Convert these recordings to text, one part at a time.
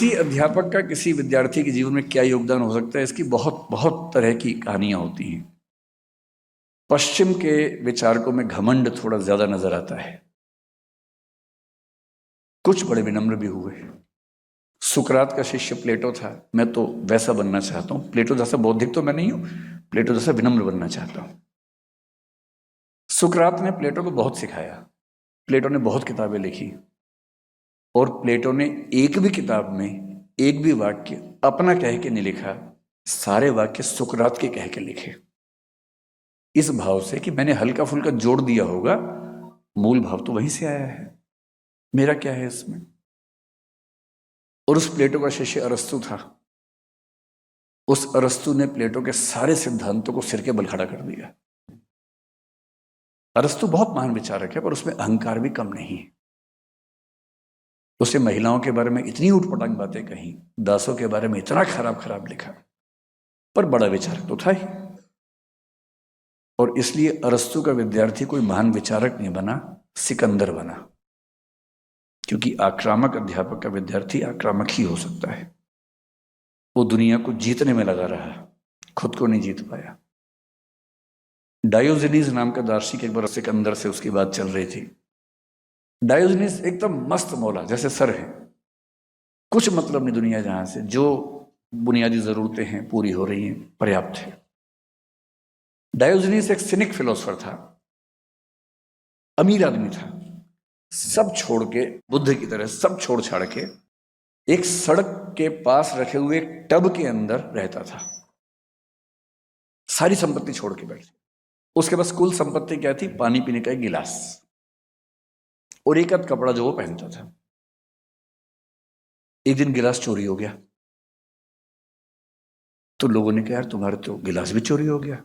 किसी अध्यापक का किसी विद्यार्थी के जीवन में क्या योगदान हो सकता है, इसकी बहुत बहुत तरह की कहानियां होती हैं। पश्चिम के विचारकों में घमंड थोड़ा ज्यादा नजर आता है, कुछ बड़े विनम्र भी हुए। सुकरात का शिष्य प्लेटो था, मैं तो वैसा बनना चाहता हूं। प्लेटो जैसा बौद्धिक तो मैं नहीं हूं, प्लेटो जैसा विनम्र बनना चाहता हूं। सुकरात ने प्लेटो को बहुत सिखाया, प्लेटो ने बहुत किताबें लिखी, और प्लेटो ने एक भी किताब में एक भी वाक्य अपना कह के नहीं लिखा, सारे वाक्य सुकरात के कह के लिखे, इस भाव से कि मैंने हल्का फुल्का जोड़ दिया होगा, मूल भाव तो वहीं से आया है, मेरा क्या है इसमें। और उस प्लेटो का शिष्य अरस्तु था। उस अरस्तु ने प्लेटो के सारे सिद्धांतों को सिर के बल खड़ा कर दिया। अरस्तु बहुत महान विचारक है, पर उसमें अहंकार भी कम नहीं है। उसे महिलाओं के बारे में इतनी उठपटांग बातें कही, दासों के बारे में इतना खराब खराब लिखा, पर बड़ा विचारक तो था ही। और इसलिए अरस्तु का विद्यार्थी कोई महान विचारक नहीं बना, सिकंदर बना। क्योंकि आक्रामक अध्यापक का विद्यार्थी आक्रामक ही हो सकता है। वो दुनिया को जीतने में लगा रहा, खुद को नहीं जीत पाया। डायोजनीज नाम का दार्शनिक एक बार सिकंदर से उसकी बात चल रही थी। डायोजनीज एकदम मस्त मौला जैसे सर है, कुछ मतलब नहीं दुनिया जहां से, जो बुनियादी जरूरतें हैं पूरी हो रही हैं, पर्याप्त है। डायोजनीज एक सिनिक फिलोसफर था, अमीर आदमी था, सब छोड़ के, बुद्ध की तरह सब छोड़ छाड़ के एक सड़क के पास रखे हुए एक टब के अंदर रहता था। सारी संपत्ति छोड़ के बैठ, उसके पास कुल संपत्ति क्या थी? पानी पीने का एक गिलास और एक आध कपड़ा जो वो पहनता था। एक दिन गिलास चोरी हो गया, तो लोगों ने कहा यार तुम्हारे तो गिलास भी चोरी हो गया।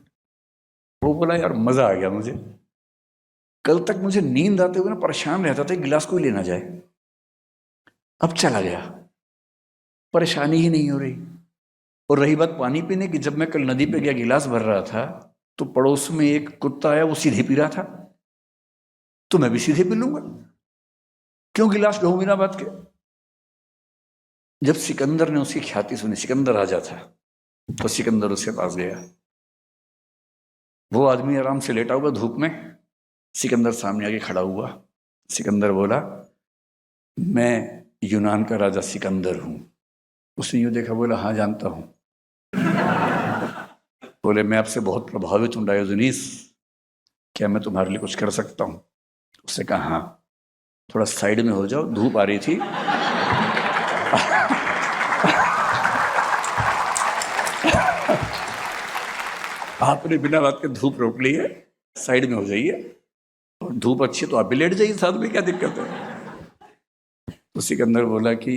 वो बोला यार मजा आ गया मुझे, कल तक मुझे नींद आते हुए ना परेशान रहता था गिलास कोई लेना जाए, अब चला गया, परेशानी ही नहीं हो रही। और रही बात पानी पीने की, जब मैं कल नदी पे गया गिलास भर रहा था, तो पड़ोस में एक कुत्ता आया, वो सीधे पी रहा था, तो मैं भी सीधे पी लूंगा, क्यों गिलास ढो बिना बात के। जब सिकंदर ने उसकी ख्याति सुनी, सिकंदर राजा था, तो सिकंदर उसके पास गया। वो आदमी आराम से लेटा हुआ धूप में, सिकंदर सामने आके खड़ा हुआ। सिकंदर बोला मैं यूनान का राजा सिकंदर हूं। उसने यूं देखा, बोला हाँ जानता हूं। बोले मैं आपसे बहुत प्रभावित हूं डायोजनीस, क्या मैं तुम्हारे लिए कुछ कर सकता हूं? उसने कहा हाँ, थोड़ा साइड में हो जाओ, धूप आ रही थी। आपने बिना बात के धूप रोक ली है, साइड में हो जाइए, और धूप अच्छी है तो आप भी लेट जाइए साथ में, क्या दिक्कत है? तो सिकंदर बोला कि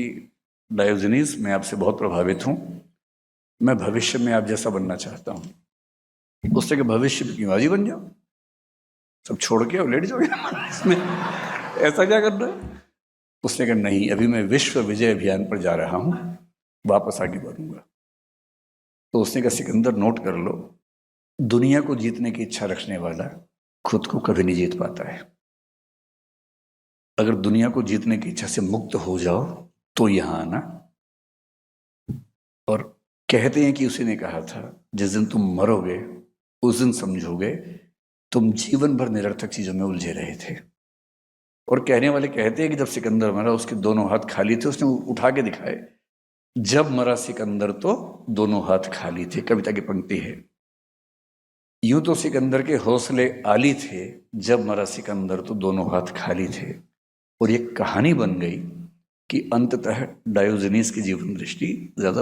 डायोजनीस मैं आपसे बहुत प्रभावित हूं, मैं भविष्य में आप जैसा बनना चाहता हूं। उससे कि भविष्य में क्यों, आज ही बन जाओ, सब छोड़ के और लेट जाओ इसमें, ऐसा क्या करना है? उसने कहा नहीं, अभी मैं विश्व विजय अभियान पर जा रहा हूं, वापस आगे बढ़ूंगा। तो उसने कहा सिकंदर नोट कर लो, दुनिया को जीतने की इच्छा रखने वाला खुद को कभी नहीं जीत पाता है। अगर दुनिया को जीतने की इच्छा से मुक्त हो जाओ तो यहां आना। और कहते हैं कि उसी ने कहा था जिस दिन तुम मरोगे उस दिन समझोगे तुम जीवन भर निरर्थक चीजों में उलझे रहे थे। और कहने वाले कहते हैं कि जब सिकंदर मरा उसके दोनों हाथ खाली थे, उसने उठा के दिखाए, जब मरा सिकंदर तो दोनों हाथ खाली थे। कविता की पंक्ति है। यूं तो सिकंदर के हौसले आली थे, जब मरा सिकंदर तो दोनों हाथ खाली थे। और ये कहानी बन गई कि अंततः डायोजनीस की जीवन दृष्टि ज्यादा